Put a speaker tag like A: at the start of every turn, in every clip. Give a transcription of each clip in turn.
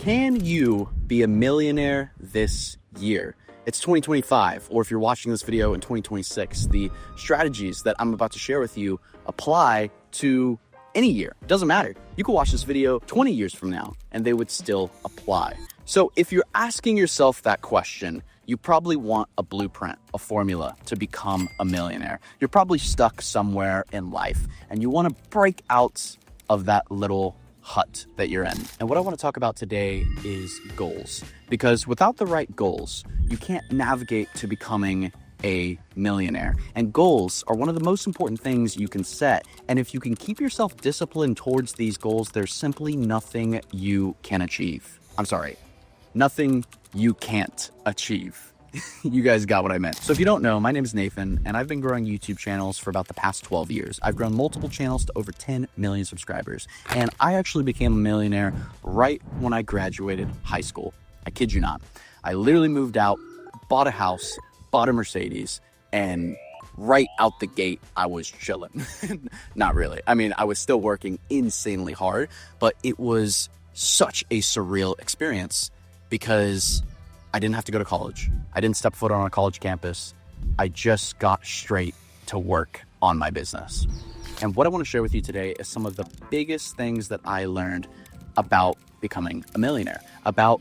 A: Can you be a millionaire this year? It's 2025, or if you're watching this video in 2026, the strategies that I'm about to share with you apply to any year. Doesn't matter. You could watch this video 20 years from now and they would still apply. So if you're asking yourself that question, you probably want a blueprint, a formula to become a millionaire. You're probably stuck somewhere in life and you want to break out of that little hut that you're in. And what I want to talk about today is goals, because without the right goals, you can't navigate to becoming a millionaire. And goals are one of the most important things you can set. And if you can keep yourself disciplined towards these goals, there's simply nothing you can achieve. Nothing you can't achieve. You guys got what I meant. So if you don't know, my name is Nathan, and I've been growing YouTube channels for about the past 12 years. I've grown multiple channels to over 10 million subscribers, and I actually became a millionaire right when I graduated high school. I kid you not. I literally moved out, bought a house, bought a Mercedes, and right out the gate, I was chilling. Not really. I mean, I was still working insanely hard, but it was such a surreal experience because I didn't have to go to college. I didn't step foot on a college campus. I just got straight to work on my business. And what I want to share with you today is some of the biggest things that I learned about becoming a millionaire, about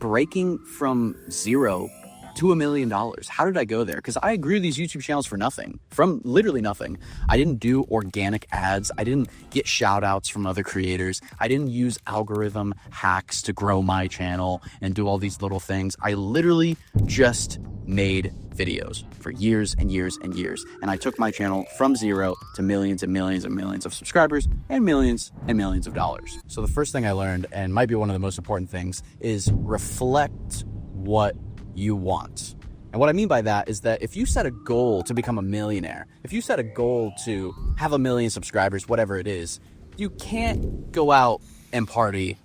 A: breaking from zero to $1 million. How did I go there? Because I grew these YouTube channels for nothing, from literally nothing. I didn't do organic ads. I didn't get shout outs from other creators. I didn't use algorithm hacks to grow my channel and do all these little things. I literally just made videos for years and years and years. And I took my channel from zero to millions and millions and millions of subscribers and millions of dollars. So the first thing I learned, and might be one of the most important things, is reflect what you want. And what I mean by that is that if you set a goal to become a millionaire, if you set a goal to have 1 million subscribers, whatever it is, you can't go out and party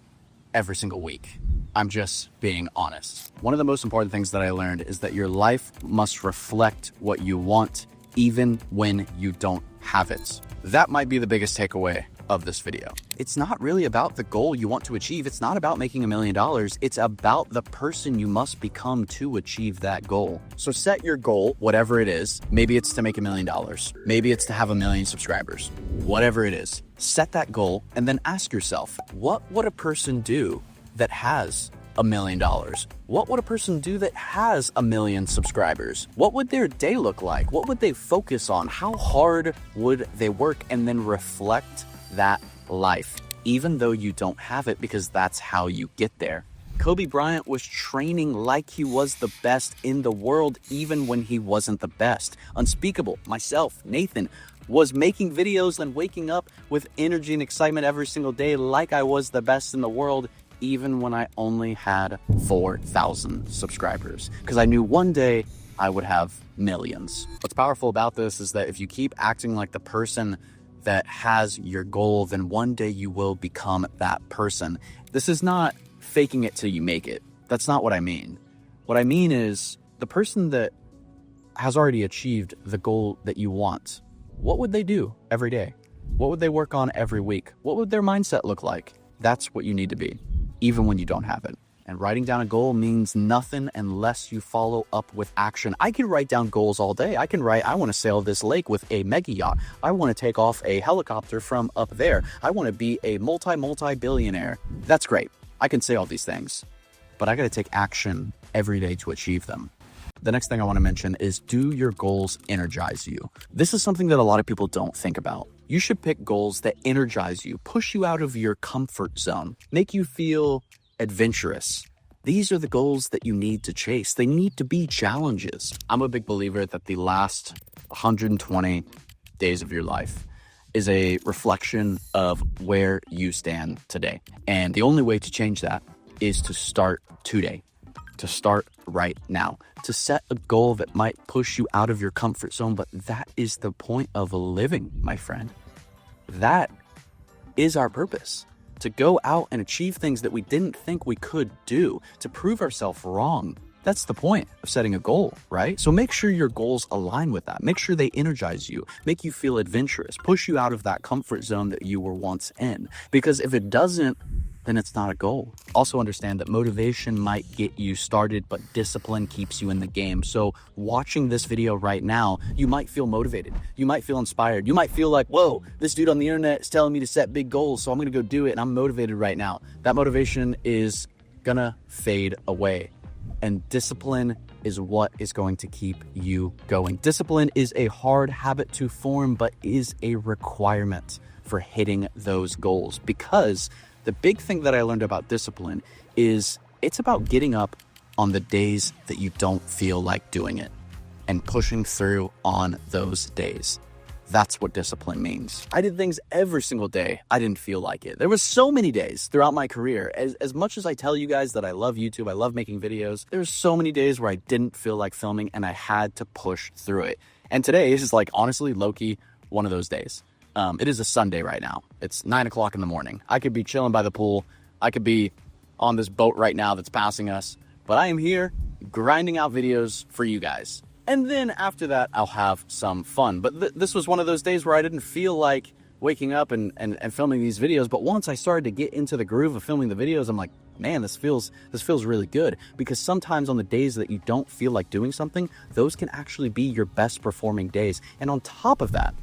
A: every single week. I'm just being honest. One of the most important things that I learned is that your life must reflect what you want, even when you don't have it. That might be the biggest takeaway of this video. It's not really about the goal you want to achieve. It's not about making $1 million. It's about the person you must become to achieve that goal. So set your goal, whatever it is. Maybe it's to make $1 million. Maybe it's to have 1 million subscribers. Whatever it is, set that goal and then ask yourself, what would a person do that has $1 million? What would a person do that has 1 million subscribers? What would their day look like? What would they focus on? How hard would they work? And then reflect that life, even though you don't have it, because that's how you get there. Kobe Bryant was training like he was the best in the world, even when he wasn't the best. Unspeakable, myself, Nathan, was making videos and waking up with energy and excitement every single day like I was the best in the world, even when I only had 4,000 subscribers, because I knew one day I would have millions. What's powerful about this is that if you keep acting like the person that has your goal, then one day you will become that person. This is not faking it till you make it. That's not what I mean. What I mean is the person that has already achieved the goal that you want, what would they do every day? What would they work on every week? What would their mindset look like? That's what you need to be, even when you don't have it. And writing down a goal means nothing unless you follow up with action. I can write down goals all day. I can write, I want to sail this lake with a mega yacht. I want to take off a helicopter from up there. I want to be a multi-billionaire. That's great. I can say all these things, but I got to take action every day to achieve them. The next thing I want to mention is, do your goals energize you? This is something that a lot of people don't think about. You should pick goals that energize you, push you out of your comfort zone, make you feel adventurous. These are the goals that you need to chase. They need to be challenges. I'm a big believer that the last 120 days of your life is a reflection of where you stand today. And the only way to change that is to start today, to start right now, to set a goal that might push you out of your comfort zone. But that is the point of living, my friend. That is our purpose. To go out and achieve things that we didn't think we could do, to prove ourselves wrong. That's the point of setting a goal, right? So make sure your goals align with that. Make sure they energize you, make you feel adventurous, push you out of that comfort zone that you were once in. Because if it doesn't, then it's not a goal. Also understand that motivation might get you started, but discipline keeps you in the game. So watching this video right now, you might feel motivated. You might feel inspired. You might feel like, whoa, this dude on the internet is telling me to set big goals, so I'm gonna go do it, and I'm motivated right now. That motivation is gonna fade away. And discipline is what is going to keep you going. Discipline is a hard habit to form, but is a requirement for hitting those goals. Because the big thing that I learned about discipline is it's about getting up on the days that you don't feel like doing it and pushing through on those days. That's what discipline means. I did things every single day I didn't feel like it. There was so many days throughout my career. As much as I tell you guys that I love YouTube, I love making videos, there were so many days where I didn't feel like filming and I had to push through it. And today is like, honestly, low-key, one of those days. It is a Sunday right now. It's 9 o'clock in the morning. I could be chilling by the pool. I could be on this boat right now that's passing us, but I am here grinding out videos for you guys. And then after that, I'll have some fun. But this was one of those days where I didn't feel like waking up and filming these videos. But once I started to get into the groove of filming the videos, I'm like, man, this feels really good. Because sometimes on the days that you don't feel like doing something, those can actually be your best performing days. And on top of that,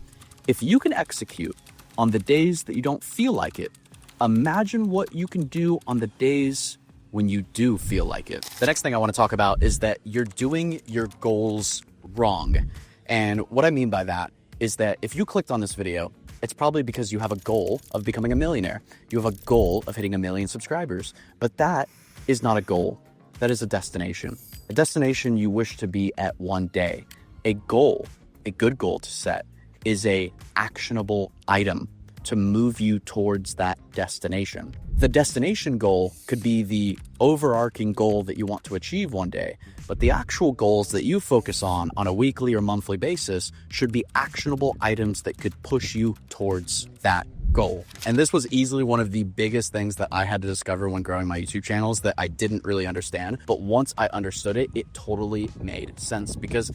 A: if you can execute on the days that you don't feel like it, imagine what you can do on the days when you do feel like it. The next thing I want to talk about is that you're doing your goals wrong. And what I mean by that is that if you clicked on this video, it's probably because you have a goal of becoming a millionaire. You have a goal of hitting 1 million subscribers, but that is not a goal. That is a destination. A destination you wish to be at one day. A goal, a good goal to set, is a actionable item to move you towards that destination. The destination goal could be the overarching goal that you want to achieve one day, but the actual goals that you focus on a weekly or monthly basis should be actionable items that could push you towards that goal. And this was easily one of the biggest things that I had to discover when growing my YouTube channels that I didn't really understand. But once I understood it, it totally made sense because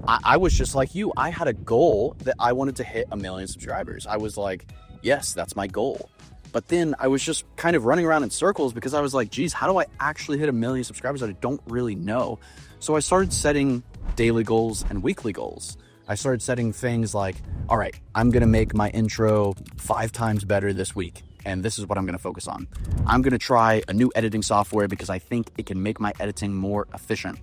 A: I was just like you. I had a goal that I wanted to hit 1 million subscribers. I was like, yes, that's my goal. But then I was just kind of running around in circles because I was like, geez, how do I actually hit 1 million subscribers that I don't really know? So I started setting daily goals and weekly goals. I started setting things like, all right, I'm going to make my intro 5 times better this week. And this is what I'm going to focus on. I'm going to try a new editing software because I think it can make my editing more efficient.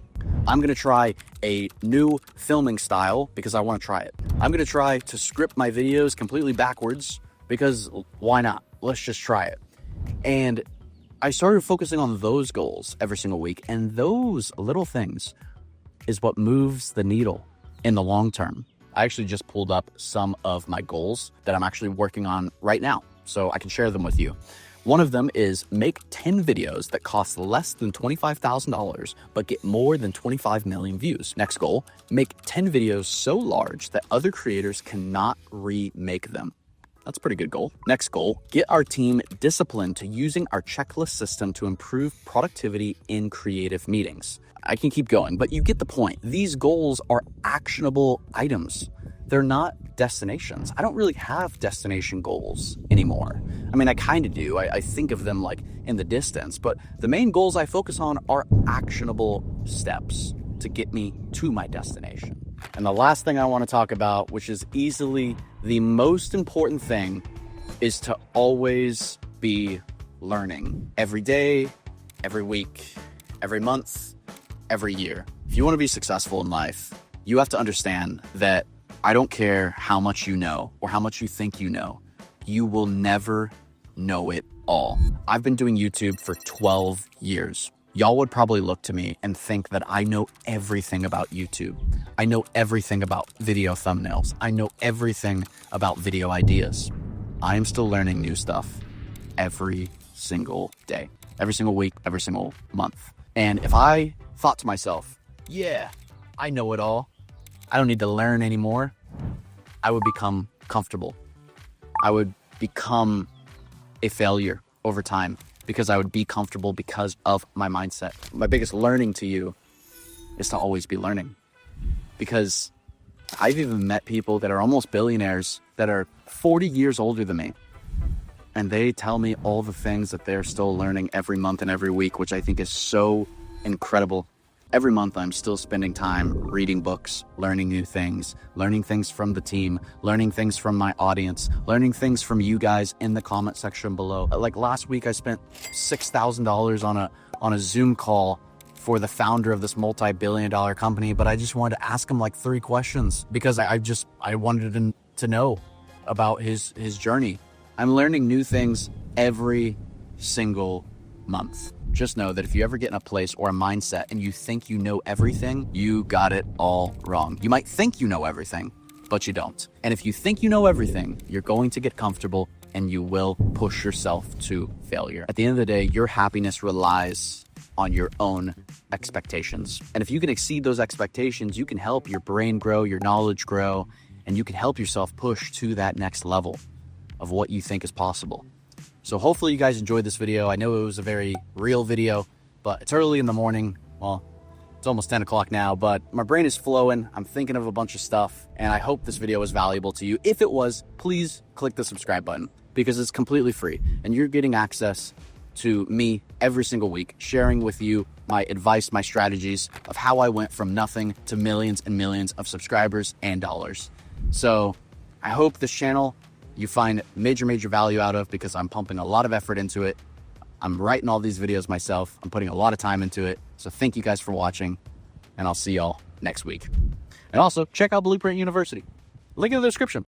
A: I'm going to try a new filming style because I want to try it. I'm going to try to script my videos completely backwards because why not? Let's just try it. And I started focusing on those goals every single week. And those little things is what moves the needle in the long term. I actually just pulled up some of my goals that I'm actually working on right now, so I can share them with you. One of them is make 10 videos that cost less than $25,000, but get more than 25 million views. Next goal, make 10 videos so large that other creators cannot remake them. That's a pretty good goal. Next goal, get our team disciplined to using our checklist system to improve productivity in creative meetings. I can keep going, but you get the point. These goals are actionable items. They're not destinations. I don't really have destination goals anymore. I mean, I kind of do. I think of them like in the distance, but the main goals I focus on are actionable steps to get me to my destination. And the last thing I want to talk about, which is easily the most important thing, is to always be learning. Every day, every week, every month, every year. If you want to be successful in life, you have to understand that I don't care how much you know or how much you think you know, you will never know it all. I've been doing YouTube for 12 years. Y'all would probably look to me and think that I know everything about YouTube. I know everything about video thumbnails. I know everything about video ideas. I am still learning new stuff every single day, every single week, every single month. And if I thought to myself, yeah, I know it all, I don't need to learn anymore, I would become comfortable. I would become a failure over time because I would be comfortable because of my mindset. My biggest learning to you is to always be learning, because I've even met people that are almost billionaires that are 40 years older than me. and they tell me all the things that they're still learning every month and every week, which I think is so incredible. Every month, I'm still spending time reading books, learning new things, learning things from the team, learning things from my audience, learning things from you guys in the comment section below. Like last week, I spent $6,000 on a Zoom call for the founder of this multi-billion-dollar company, but I just wanted to ask him like 3 questions because I wanted to know about his journey. I'm learning new things every single month. Just know that if you ever get in a place or a mindset and you think you know everything, you got it all wrong. You might think you know everything, but you don't. And if you think you know everything, you're going to get comfortable and you will push yourself to failure. At the end of the day, your happiness relies on your own expectations. And if you can exceed those expectations, you can help your brain grow, your knowledge grow, and you can help yourself push to that next level of what you think is possible. So hopefully you guys enjoyed this video. I know it was a very real video, but it's early in the morning. Well, it's almost 10 o'clock now, but my brain is flowing. I'm thinking of a bunch of stuff, and I hope this video was valuable to you. If it was, please click the subscribe button because it's completely free, and you're getting access to me every single week, sharing with you my advice, my strategies of how I went from nothing to millions and millions of subscribers and dollars. So I hope this channel you find major value out of, because I'm pumping a lot of effort into it. I'm writing all these videos myself. I'm putting a lot of time into it. So thank you guys for watching, and I'll see y'all next week. And also check out Blueprint University. Link in the description.